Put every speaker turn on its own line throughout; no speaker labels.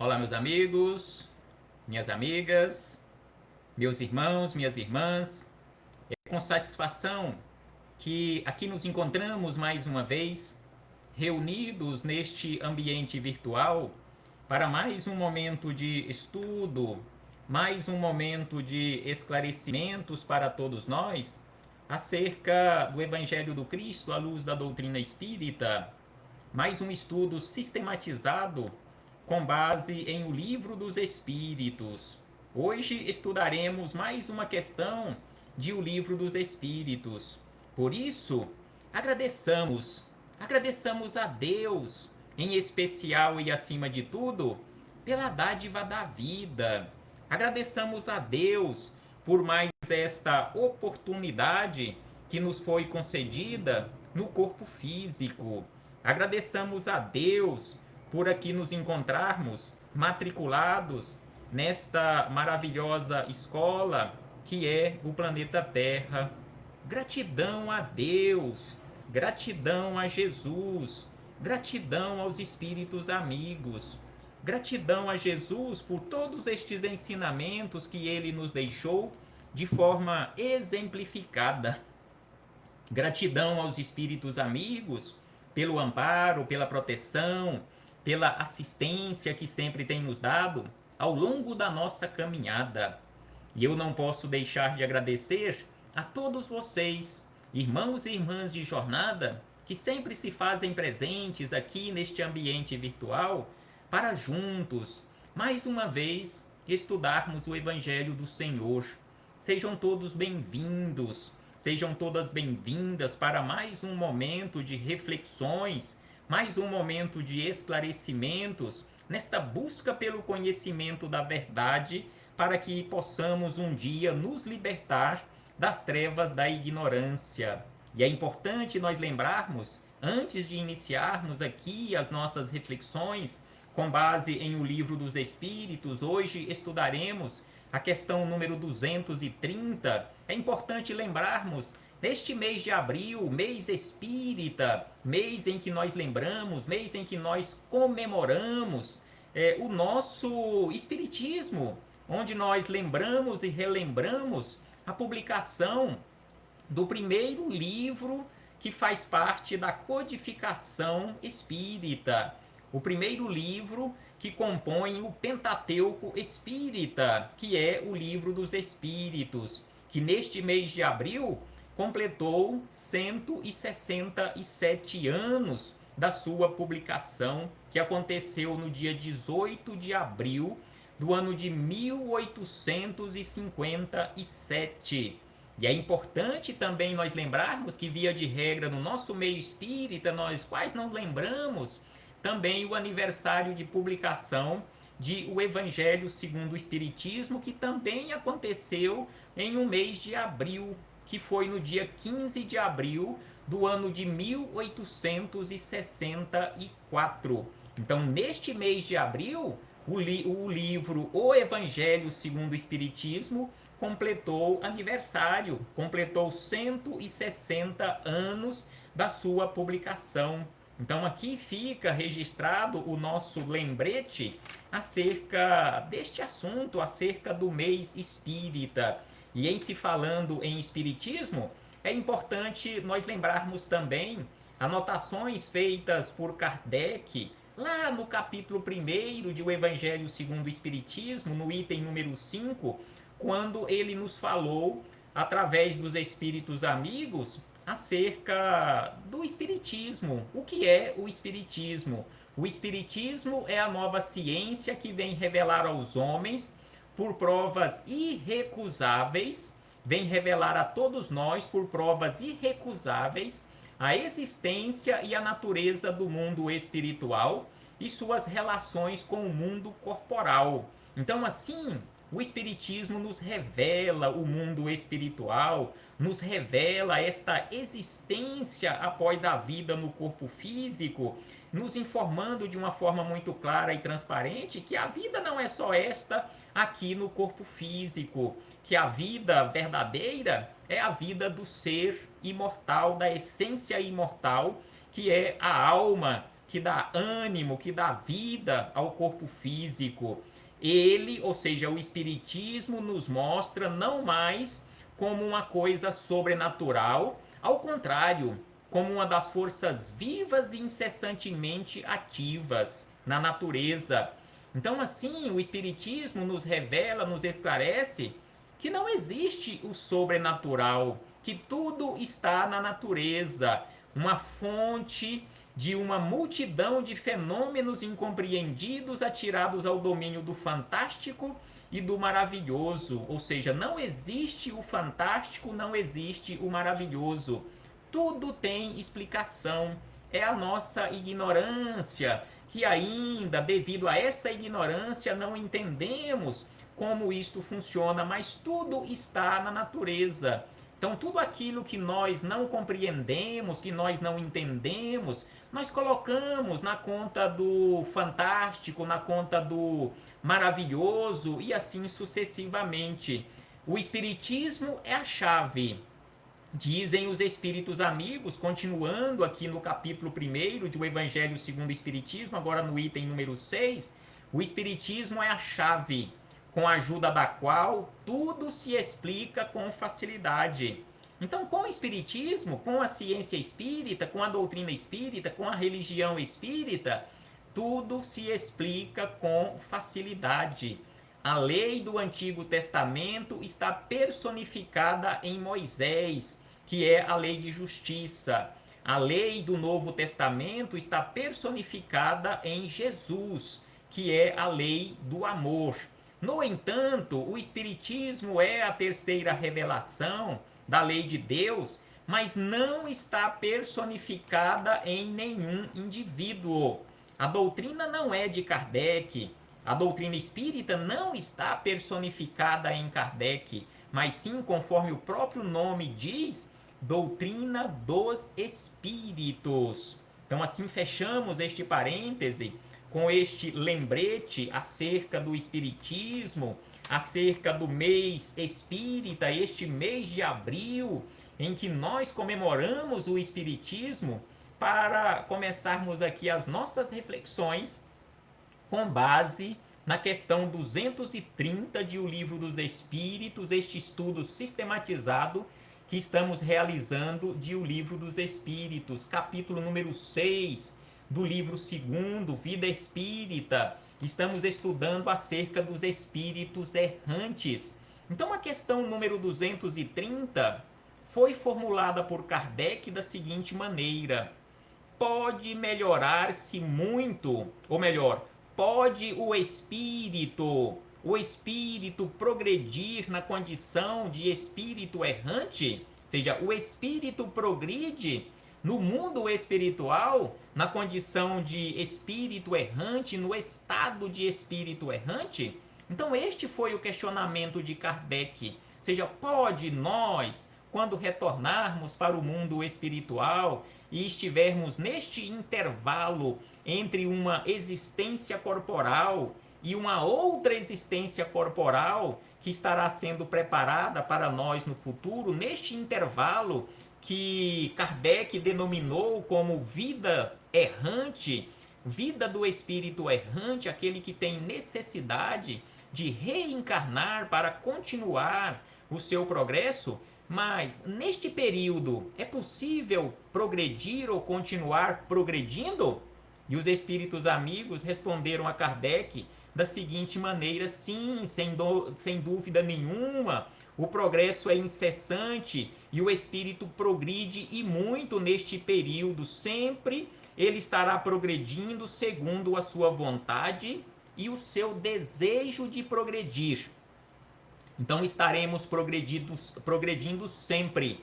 Olá, meus amigos, minhas amigas, meus irmãos, minhas irmãs. É com satisfação que aqui nos encontramos mais uma vez, reunidos neste ambiente virtual, para mais um momento de estudo, mais um momento de esclarecimentos para todos nós acerca do Evangelho do Cristo à luz da doutrina espírita, mais um estudo sistematizado com base em O Livro dos Espíritos. Hoje estudaremos mais uma questão de O Livro dos Espíritos. Por isso, agradeçamos a Deus, em especial e acima de tudo, pela dádiva da vida. Agradeçamos a Deus por mais esta oportunidade que nos foi concedida no corpo físico. Agradeçamos a Deus por aqui nos encontrarmos matriculados nesta maravilhosa escola que é o planeta Terra. Gratidão a Deus, gratidão a Jesus, gratidão aos espíritos amigos, gratidão a Jesus por todos estes ensinamentos que ele nos deixou de forma exemplificada. Gratidão aos espíritos amigos pelo amparo, pela proteção, pela assistência que sempre tem nos dado ao longo da nossa caminhada. E eu não posso deixar de agradecer a todos vocês, irmãos e irmãs de jornada, que sempre se fazem presentes aqui neste ambiente virtual para juntos, mais uma vez, estudarmos o Evangelho do Senhor. Sejam todos bem-vindos. Sejam todas bem-vindas para mais um momento de reflexões, mais um momento de esclarecimentos, nesta busca pelo conhecimento da verdade, para que possamos um dia nos libertar das trevas da ignorância. E é importante nós lembrarmos, antes de iniciarmos aqui as nossas reflexões, com base em O Livro dos Espíritos, hoje estudaremos a questão número 230, é importante lembrarmos, neste mês de abril, mês espírita, mês em que nós lembramos, mês em que nós comemoramos o nosso espiritismo, onde nós lembramos e relembramos a publicação do primeiro livro que faz parte da codificação espírita, o primeiro livro que compõe o Pentateuco Espírita, que é o Livro dos Espíritos, que neste mês de abril completou 167 anos da sua publicação, que aconteceu no dia 18 de abril do ano de 1857. E é importante também nós lembrarmos que, via de regra, no nosso meio espírita, nós quase não lembramos também o aniversário de publicação de O Evangelho segundo o Espiritismo, que também aconteceu em um mês de abril, que foi no dia 15 de abril do ano de 1864. Então, neste mês de abril, o livro O Evangelho segundo o Espiritismo completou aniversário, completou 160 anos da sua publicação. Então aqui fica registrado o nosso lembrete acerca deste assunto, acerca do mês espírita. E em se falando em espiritismo, é importante nós lembrarmos também anotações feitas por Kardec lá no capítulo 1 de O Evangelho segundo o Espiritismo, no item número 5, quando ele nos falou, através dos espíritos amigos, acerca do Espiritismo. O que é o Espiritismo? O Espiritismo é a nova ciência que vem revelar aos homens, por provas irrecusáveis, vem revelar a todos nós, por provas irrecusáveis, a existência e a natureza do mundo espiritual e suas relações com o mundo corporal. Então, assim, o Espiritismo nos revela o mundo espiritual, nos revela esta existência após a vida no corpo físico, nos informando de uma forma muito clara e transparente que a vida não é só esta aqui no corpo físico, que a vida verdadeira é a vida do ser imortal, da essência imortal, que é a alma que dá ânimo, que dá vida ao corpo físico. Ele, ou seja, o Espiritismo nos mostra não mais como uma coisa sobrenatural, ao contrário, como uma das forças vivas e incessantemente ativas na natureza. Então, assim, o Espiritismo nos revela, nos esclarece que não existe o sobrenatural, que tudo está na natureza, uma fonte de uma multidão de fenômenos incompreendidos atirados ao domínio do fantástico e do maravilhoso. Ou seja, não existe o fantástico, não existe o maravilhoso. Tudo tem explicação. É a nossa ignorância que ainda, devido a essa ignorância, não entendemos como isto funciona, mas tudo está na natureza. Então, tudo aquilo que nós não compreendemos, que nós não entendemos, nós colocamos na conta do fantástico, na conta do maravilhoso e assim sucessivamente. O Espiritismo é a chave. Dizem os espíritos amigos, continuando aqui no capítulo 1 de O Evangelho segundo o Espiritismo, agora no item número 6, o Espiritismo é a chave, com a ajuda da qual tudo se explica com facilidade. Então, com o Espiritismo, com a ciência espírita, com a doutrina espírita, com a religião espírita, tudo se explica com facilidade. A lei do Antigo Testamento está personificada em Moisés, que é a lei de justiça. A lei do Novo Testamento está personificada em Jesus, que é a lei do amor. No entanto, o Espiritismo é a terceira revelação da lei de Deus, mas não está personificada em nenhum indivíduo. A doutrina não é de Kardec. A doutrina espírita não está personificada em Kardec, mas sim, conforme o próprio nome diz, doutrina dos espíritos. Então, assim, fechamos este parêntese com este lembrete acerca do espiritismo, acerca do mês espírita, este mês de abril, em que nós comemoramos o espiritismo, para começarmos aqui as nossas reflexões com base na questão 230 de O Livro dos Espíritos, este estudo sistematizado que estamos realizando de O Livro dos Espíritos, capítulo número 6 do livro 2º, Vida Espírita. Estamos estudando acerca dos espíritos errantes. Então, a questão número 230 foi formulada por Kardec da seguinte maneira: pode melhorar-se muito, ou melhor, pode o espírito progredir na condição de espírito errante? Ou seja, o espírito progride no mundo espiritual na condição de espírito errante, no estado de espírito errante? Então este foi o questionamento de Kardec. Ou seja, pode nós, quando retornarmos para o mundo espiritual e estivermos neste intervalo entre uma existência corporal e uma outra existência corporal que estará sendo preparada para nós no futuro, neste intervalo que Kardec denominou como vida errante, vida do espírito errante, aquele que tem necessidade de reencarnar para continuar o seu progresso. Mas neste período é possível progredir ou continuar progredindo? E os espíritos amigos responderam a Kardec da seguinte maneira: sim, sem dúvida nenhuma, o progresso é incessante e o espírito progride e muito neste período. Sempre ele estará progredindo segundo a sua vontade e o seu desejo de progredir. Então estaremos progredindo sempre,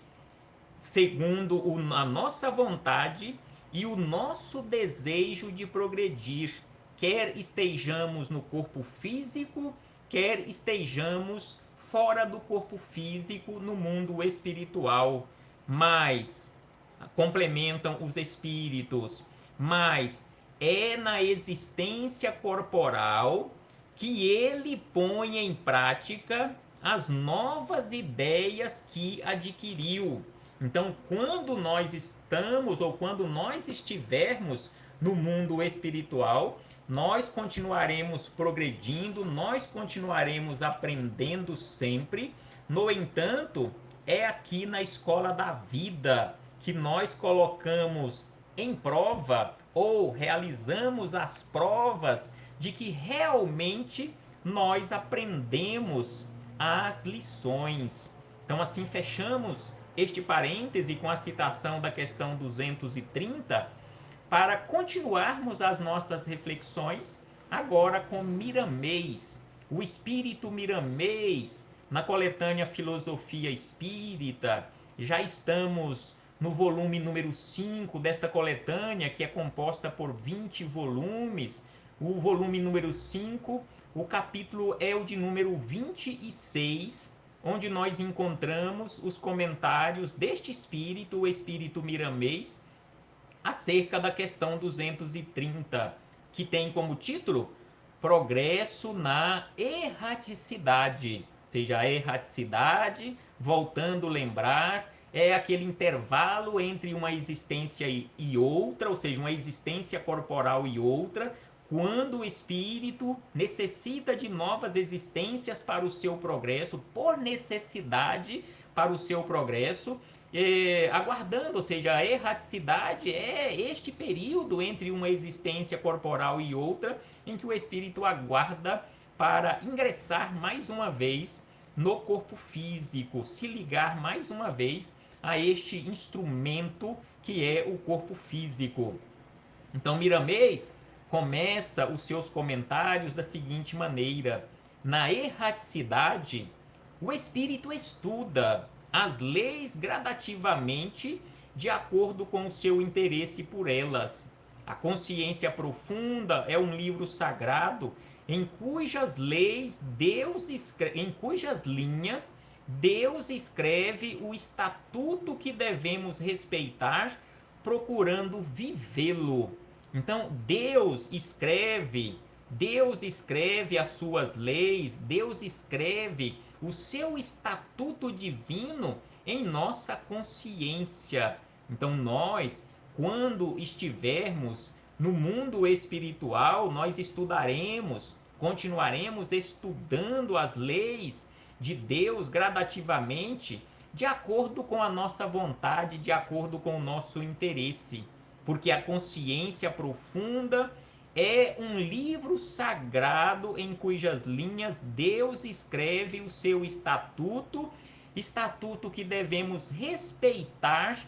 segundo a nossa vontade e o nosso desejo de progredir, quer estejamos no corpo físico, quer estejamos fora do corpo físico, no mundo espiritual. Mas, complementam os espíritos, mas é na existência corporal que ele põe em prática as novas ideias que adquiriu. Então, quando nós estamos ou quando nós estivermos no mundo espiritual, nós continuaremos progredindo, nós continuaremos aprendendo sempre. No entanto, é aqui na escola da vida que nós colocamos em prova ou realizamos as provas de que realmente nós aprendemos as lições. Então, assim, fechamos este parêntese com a citação da questão 230 para continuarmos as nossas reflexões agora com Miramês, o espírito Miramês, na coletânea Filosofia Espírita. Já estamos no volume número 5 desta coletânea, que é composta por 20 volumes. O volume número 5, o capítulo é o de número 26, onde nós encontramos os comentários deste espírito, o espírito Miramês, acerca da questão 230, que tem como título Progresso na Erraticidade. Ou seja, a erraticidade, voltando a lembrar, é aquele intervalo entre uma existência e outra, ou seja, uma existência corporal e outra, quando o espírito necessita de novas existências para o seu progresso, por necessidade para o seu progresso, aguardando, ou seja, a erraticidade é este período entre uma existência corporal e outra, em que o espírito aguarda para ingressar mais uma vez no corpo físico, se ligar mais uma vez a este instrumento que é o corpo físico. Então, Miramês começa os seus comentários da seguinte maneira: na erraticidade, o espírito estuda as leis gradativamente de acordo com o seu interesse por elas. A consciência profunda é um livro sagrado em cujas leis em cujas linhas Deus escreve o estatuto que devemos respeitar, procurando vivê-lo. Então, Deus escreve as suas leis, Deus escreve o seu estatuto divino em nossa consciência. Então, nós, quando estivermos no mundo espiritual, nós continuaremos estudando as leis de Deus gradativamente, de acordo com a nossa vontade, de acordo com o nosso interesse. Porque a consciência profunda é um livro sagrado em cujas linhas Deus escreve o seu estatuto que devemos respeitar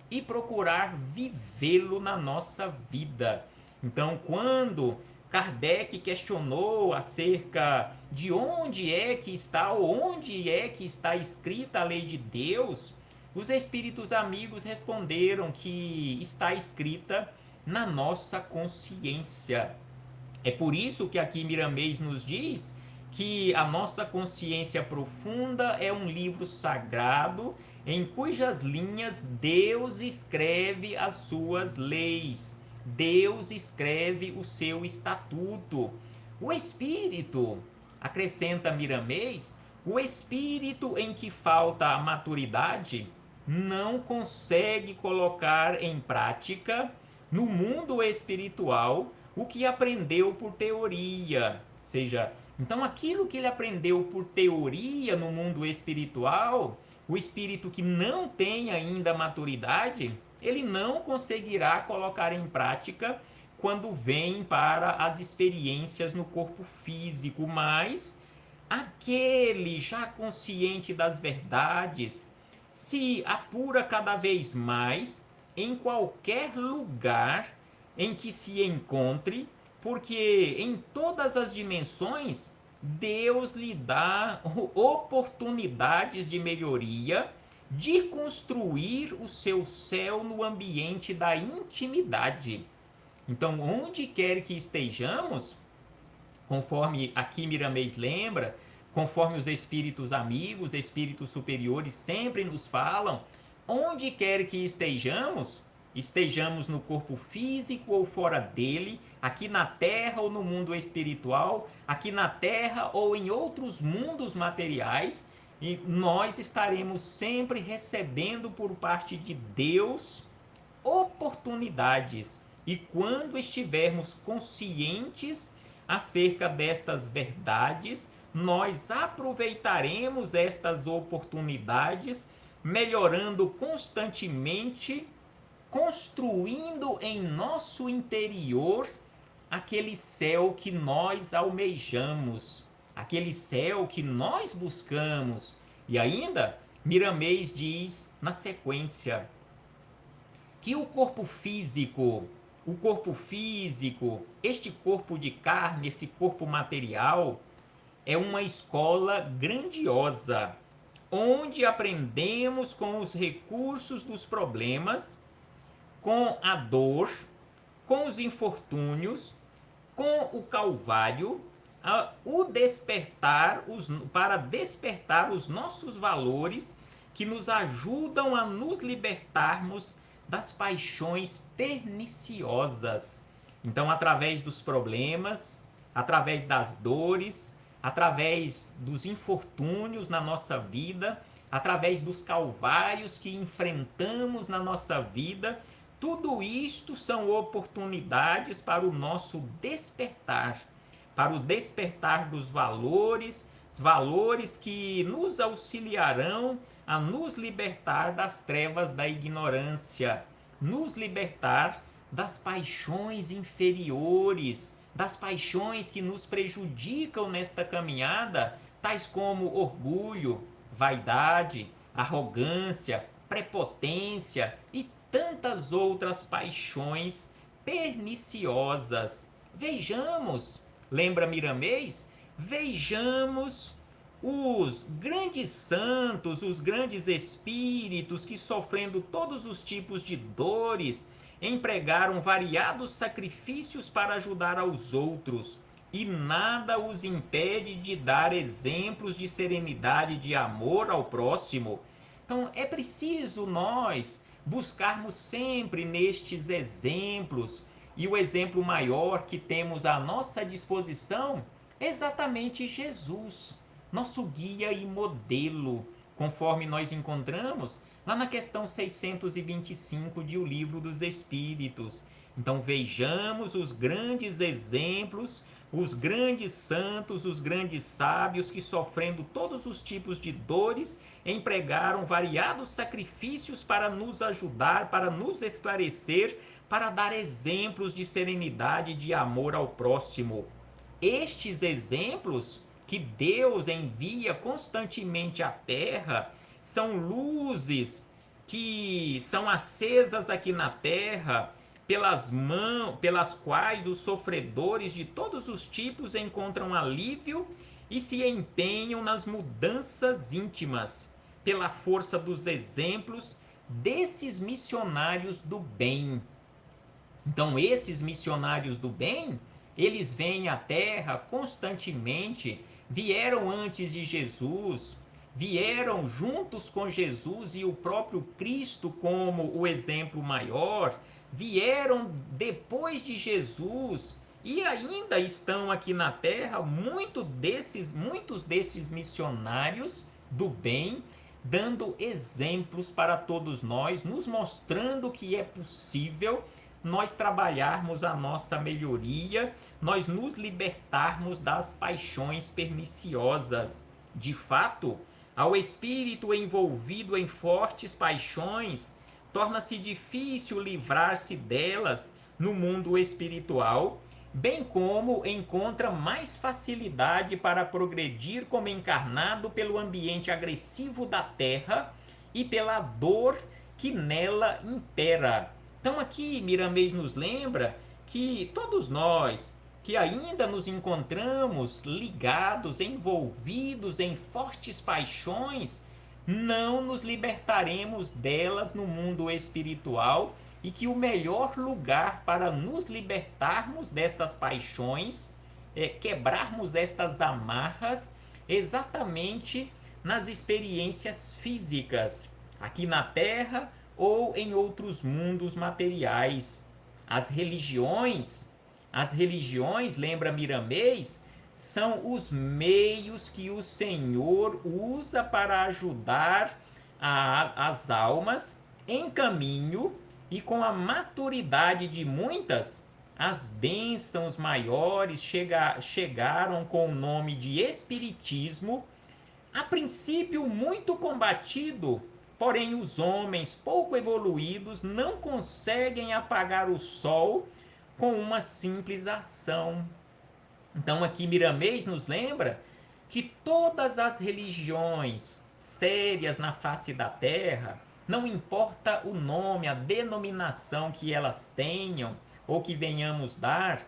e procurar vivê-lo na nossa vida. Então, quando Kardec questionou acerca de onde é que está escrita a lei de Deus, os espíritos amigos responderam que está escrita na nossa consciência. É por isso que aqui Miramês nos diz que a nossa consciência profunda é um livro sagrado em cujas linhas Deus escreve as suas leis. Deus escreve o seu estatuto. O espírito, acrescenta Miramês, o espírito em que falta a maturidade não consegue colocar em prática no mundo espiritual o que aprendeu por teoria. Ou seja, então aquilo que ele aprendeu por teoria no mundo espiritual, o espírito que não tem ainda maturidade, ele não conseguirá colocar em prática quando vem para as experiências no corpo físico, mas aquele já consciente das verdades se apura cada vez mais em qualquer lugar em que se encontre, porque em todas as dimensões Deus lhe dá oportunidades de melhoria, de construir o seu céu no ambiente da intimidade. Então, onde quer que estejamos, conforme aqui Miramês lembra, conforme os espíritos amigos, espíritos superiores sempre nos falam, onde quer que estejamos no corpo físico ou fora dele, aqui na Terra ou no mundo espiritual, aqui na Terra ou em outros mundos materiais, e nós estaremos sempre recebendo por parte de Deus oportunidades e quando estivermos conscientes acerca destas verdades, nós aproveitaremos estas oportunidades, melhorando constantemente, construindo em nosso interior aquele céu que nós almejamos, aquele céu que nós buscamos. E ainda, Miramês diz na sequência que o corpo físico, este corpo de carne, esse corpo material, é uma escola grandiosa, onde aprendemos com os recursos dos problemas, com a dor, com os infortúnios, com o calvário, para despertar os nossos valores que nos ajudam a nos libertarmos das paixões perniciosas. Então, através dos problemas, através das dores, através dos infortúnios na nossa vida, através dos calvários que enfrentamos na nossa vida, tudo isto são oportunidades para o nosso despertar, para o despertar dos valores, valores que nos auxiliarão a nos libertar das trevas da ignorância, nos libertar das paixões inferiores, das paixões que nos prejudicam nesta caminhada, tais como orgulho, vaidade, arrogância, prepotência e tantas outras paixões perniciosas. Vejamos, lembra Miramês? Vejamos os grandes santos, os grandes espíritos que, sofrendo todos os tipos de dores, empregaram variados sacrifícios para ajudar aos outros, e nada os impede de dar exemplos de serenidade e de amor ao próximo. Então é preciso nós buscarmos sempre nestes exemplos, e o exemplo maior que temos à nossa disposição é exatamente Jesus, nosso guia e modelo, conforme nós encontramos lá na questão 625 de O Livro dos Espíritos. Então vejamos os grandes exemplos, os grandes santos, os grandes sábios que, sofrendo todos os tipos de dores, empregaram variados sacrifícios para nos ajudar, para nos esclarecer, para dar exemplos de serenidade e de amor ao próximo. Estes exemplos que Deus envia constantemente à Terra são luzes que são acesas aqui na Terra, pelas quais os sofredores de todos os tipos encontram alívio e se empenham nas mudanças íntimas, pela força dos exemplos desses missionários do bem. Então, esses missionários do bem, eles vêm à Terra constantemente, vieram antes de Jesus, vieram juntos com Jesus e o próprio Cristo como o exemplo maior, vieram depois de Jesus e ainda estão aqui na Terra muitos desses missionários do bem, dando exemplos para todos nós, nos mostrando que é possível nós trabalharmos a nossa melhoria, nós nos libertarmos das paixões perniciosas. De fato, ao espírito envolvido em fortes paixões, torna-se difícil livrar-se delas no mundo espiritual, bem como encontra mais facilidade para progredir como encarnado pelo ambiente agressivo da Terra e pela dor que nela impera. Então aqui Miramês nos lembra que todos nós que ainda nos encontramos ligados, envolvidos em fortes paixões, não nos libertaremos delas no mundo espiritual, e que o melhor lugar para nos libertarmos destas paixões, quebrarmos estas amarras, exatamente nas experiências físicas, aqui na Terra ou em outros mundos materiais. As religiões, lembra Miramês, são os meios que o Senhor usa para ajudar as almas em caminho e com a maturidade de muitas, as bênçãos maiores chegaram com o nome de Espiritismo, a princípio muito combatido, porém os homens pouco evoluídos não conseguem apagar o sol com uma simples ação. Então aqui Miramês nos lembra que todas as religiões sérias na face da Terra, não importa o nome, a denominação que elas tenham ou que venhamos dar,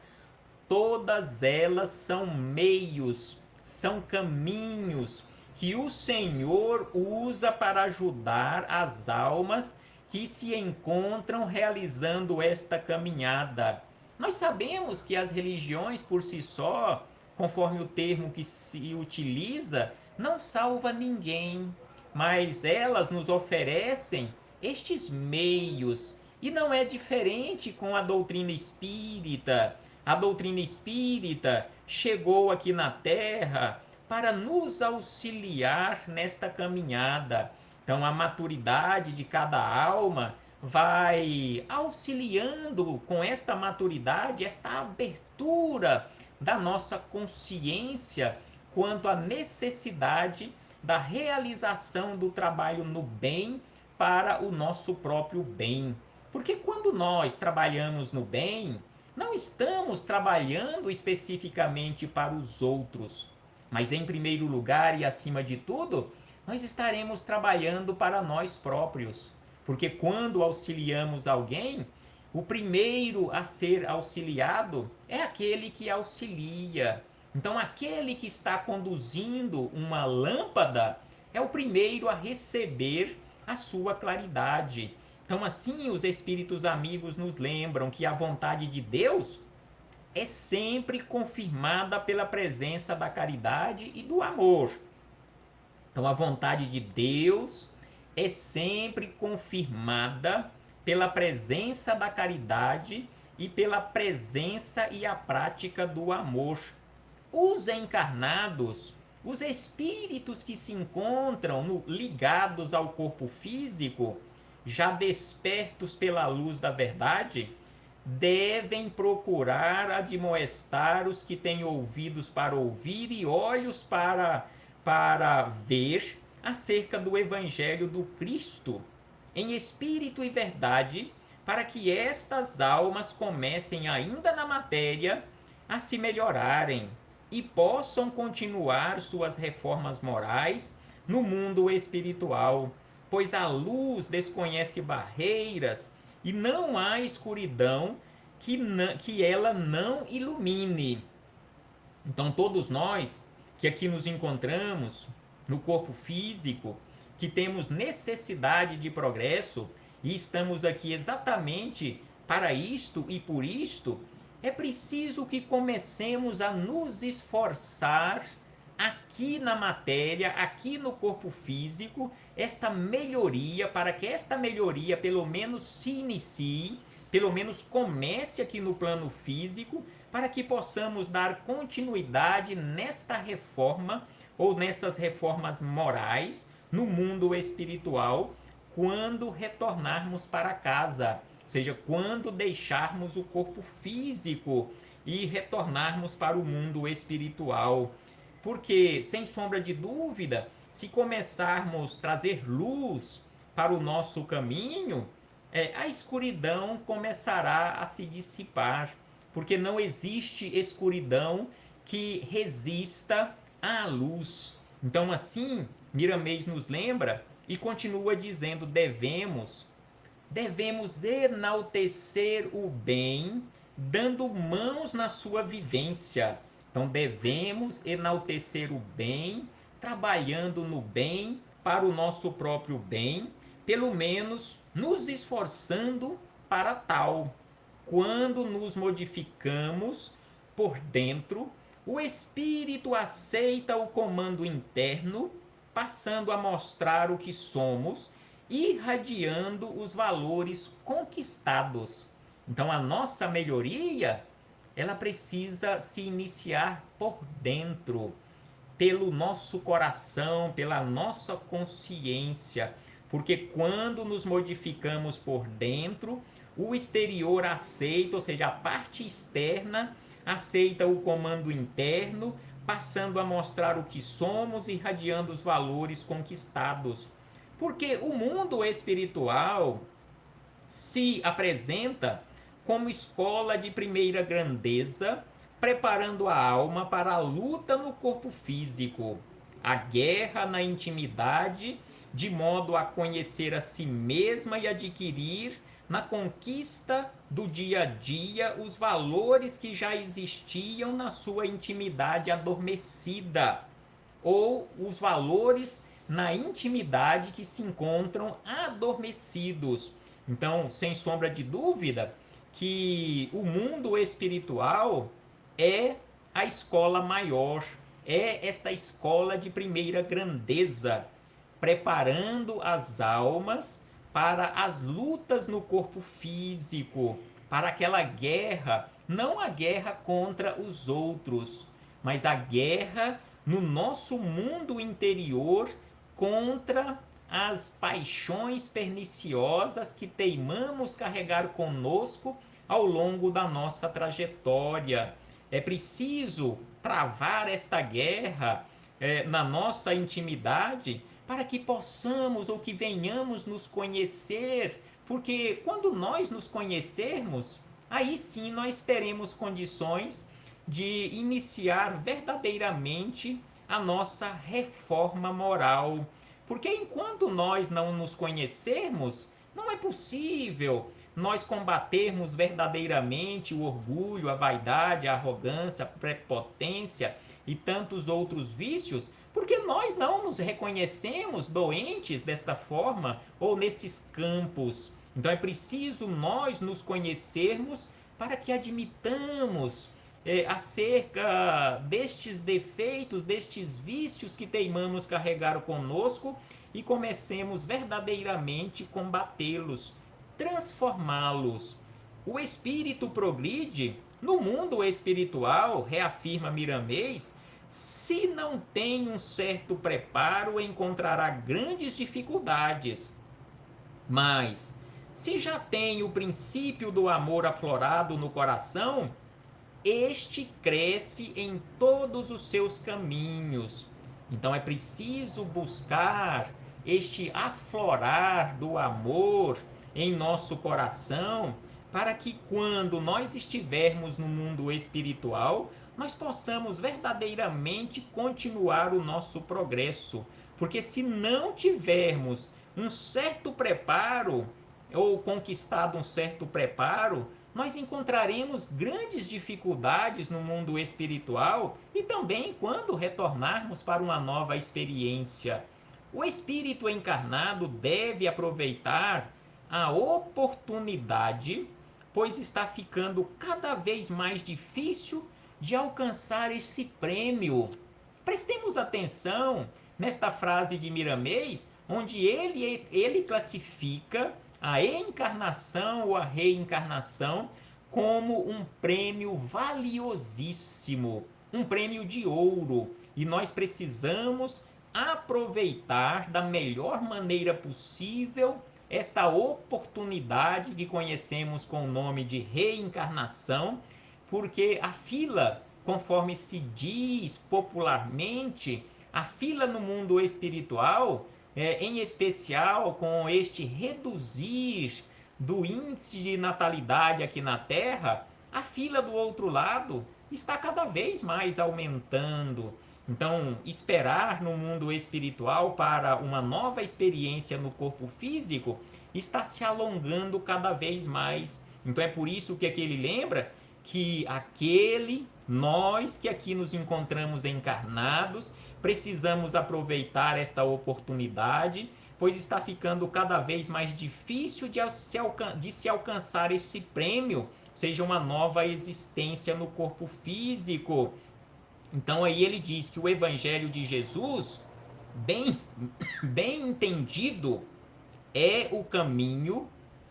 todas elas são meios, são caminhos que o Senhor usa para ajudar as almas que se encontram realizando esta caminhada. Nós sabemos que as religiões por si só, conforme o termo que se utiliza, não salva ninguém, mas elas nos oferecem estes meios. E não é diferente com a doutrina espírita. A doutrina espírita chegou aqui na Terra para nos auxiliar nesta caminhada. Então, a maturidade de cada alma vai auxiliando com esta maturidade, esta abertura da nossa consciência quanto à necessidade da realização do trabalho no bem para o nosso próprio bem. Porque quando nós trabalhamos no bem, não estamos trabalhando especificamente para os outros, mas em primeiro lugar e acima de tudo, nós estaremos trabalhando para nós próprios. Porque quando auxiliamos alguém, o primeiro a ser auxiliado é aquele que auxilia. Então, aquele que está conduzindo uma lâmpada é o primeiro a receber a sua claridade. Então, assim, os espíritos amigos nos lembram que a vontade de Deus é sempre confirmada pela presença da caridade e do amor. Então, a vontade de Deus é sempre confirmada pela presença da caridade e pela presença e a prática do amor. Os encarnados, os espíritos que se encontram ligados ao corpo físico, já despertos pela luz da verdade, devem procurar admoestar os que têm ouvidos para ouvir e olhos para ver acerca do Evangelho do Cristo, em espírito e verdade, para que estas almas comecem ainda na matéria a se melhorarem e possam continuar suas reformas morais no mundo espiritual, pois a luz desconhece barreiras e não há escuridão que ela não ilumine. Então, todos nós que aqui nos encontramos no corpo físico, que temos necessidade de progresso e estamos aqui exatamente para isto e por isto, é preciso que comecemos a nos esforçar aqui na matéria, aqui no corpo físico, esta melhoria, para que esta melhoria pelo menos se inicie, pelo menos comece aqui no plano físico, para que possamos dar continuidade nesta reforma ou nessas reformas morais no mundo espiritual, quando retornarmos para casa, ou seja, quando deixarmos o corpo físico e retornarmos para o mundo espiritual. Porque, sem sombra de dúvida, se começarmos a trazer luz para o nosso caminho, a escuridão começará a se dissipar, porque não existe escuridão que resista à luz. Então, assim, Miramês nos lembra e continua dizendo: devemos enaltecer o bem, dando mãos na sua vivência. Então, devemos enaltecer o bem, trabalhando no bem, para o nosso próprio bem, pelo menos nos esforçando para tal. Quando nos modificamos por dentro, o espírito aceita o comando interno, passando a mostrar o que somos, irradiando os valores conquistados. Então, a nossa melhoria, ela precisa se iniciar por dentro, pelo nosso coração, pela nossa consciência. porque quando nos modificamos por dentro, o exterior aceita, ou seja, a parte externa aceita o comando interno, passando a mostrar o que somos e irradiando os valores conquistados. Porque o mundo espiritual se apresenta como escola de primeira grandeza, preparando a alma para a luta no corpo físico, a guerra na intimidade, de modo a conhecer a si mesma e adquirir na conquista do dia a dia os valores que já existiam na sua intimidade adormecida, ou os valores na intimidade que se encontram adormecidos. Então, sem sombra de dúvida, que o mundo espiritual é a escola maior, é esta escola de primeira grandeza, preparando as almas para as lutas no corpo físico, para aquela guerra, não a guerra contra os outros, mas a guerra no nosso mundo interior contra as paixões perniciosas que teimamos carregar conosco ao longo da nossa trajetória. É preciso travar esta guerra na nossa intimidade para que possamos ou que venhamos nos conhecer, porque quando nós nos conhecermos, aí sim nós teremos condições de iniciar verdadeiramente a nossa reforma moral. Porque enquanto nós não nos conhecermos, não é possível nós combatermos verdadeiramente o orgulho, a vaidade, a arrogância, a prepotência e tantos outros vícios, porque nós não nos reconhecemos doentes desta forma ou nesses campos. Então é preciso nós nos conhecermos para que admitamos acerca destes defeitos, destes vícios que teimamos carregar conosco e comecemos verdadeiramente combatê-los, transformá-los. O espírito progride no mundo espiritual, reafirma Miramês, se não tem um certo preparo, encontrará grandes dificuldades. Mas, se já tem o princípio do amor aflorado no coração, este cresce em todos os seus caminhos. Então é preciso buscar este aflorar do amor em nosso coração, para que quando nós estivermos no mundo espiritual, nós possamos verdadeiramente continuar o nosso progresso. Porque se não tivermos um certo preparo, ou conquistado um certo preparo, nós encontraremos grandes dificuldades no mundo espiritual e também quando retornarmos para uma nova experiência. O espírito encarnado deve aproveitar a oportunidade, pois está ficando cada vez mais difícil de alcançar esse prêmio. Prestemos atenção nesta frase de Miramês, onde ele classifica a encarnação ou a reencarnação como um prêmio valiosíssimo, um prêmio de ouro, e nós precisamos aproveitar da melhor maneira possível esta oportunidade que conhecemos com o nome de reencarnação, porque a fila, conforme se diz popularmente, a fila no mundo espiritual, em especial com este reduzir do índice de natalidade aqui na Terra, a fila do outro lado está cada vez mais aumentando. Então, esperar no mundo espiritual para uma nova experiência no corpo físico está se alongando cada vez mais. Então, é por isso que aqui ele lembra que nós que aqui nos encontramos encarnados, precisamos aproveitar esta oportunidade, pois está ficando cada vez mais difícil de se alcançar esse prêmio, seja uma nova existência no corpo físico. Então aí ele diz que o Evangelho de Jesus, bem entendido, é o caminho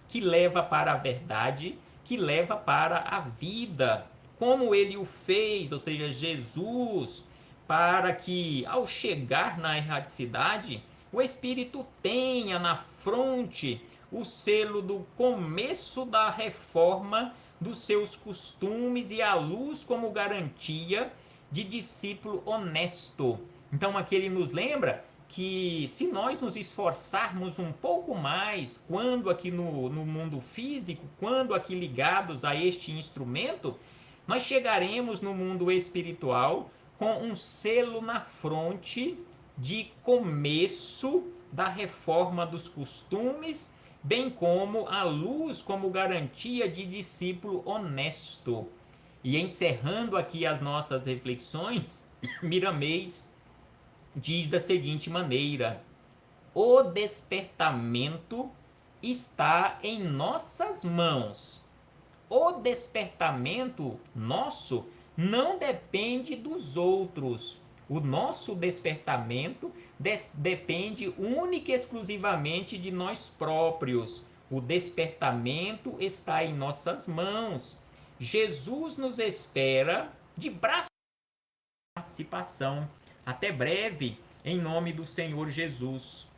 que leva para a verdade, que leva para a vida, como ele o fez, ou seja, Jesus, para que ao chegar na erradicidade, o Espírito tenha na fronte o selo do começo da reforma dos seus costumes e a luz como garantia de discípulo honesto. Então aqui ele nos lembra que se nós nos esforçarmos um pouco mais, quando aqui no mundo físico, quando aqui ligados a este instrumento, nós chegaremos no mundo espiritual com um selo na fronte de começo da reforma dos costumes, bem como a luz como garantia de discípulo honesto. E encerrando aqui as nossas reflexões, Miramês diz da seguinte maneira: o despertamento está em nossas mãos. O despertamento nosso não depende dos outros. O nosso despertamento depende única e exclusivamente de nós próprios. O despertamento está em nossas mãos. Jesus nos espera de braço participação. Até breve, em nome do Senhor Jesus.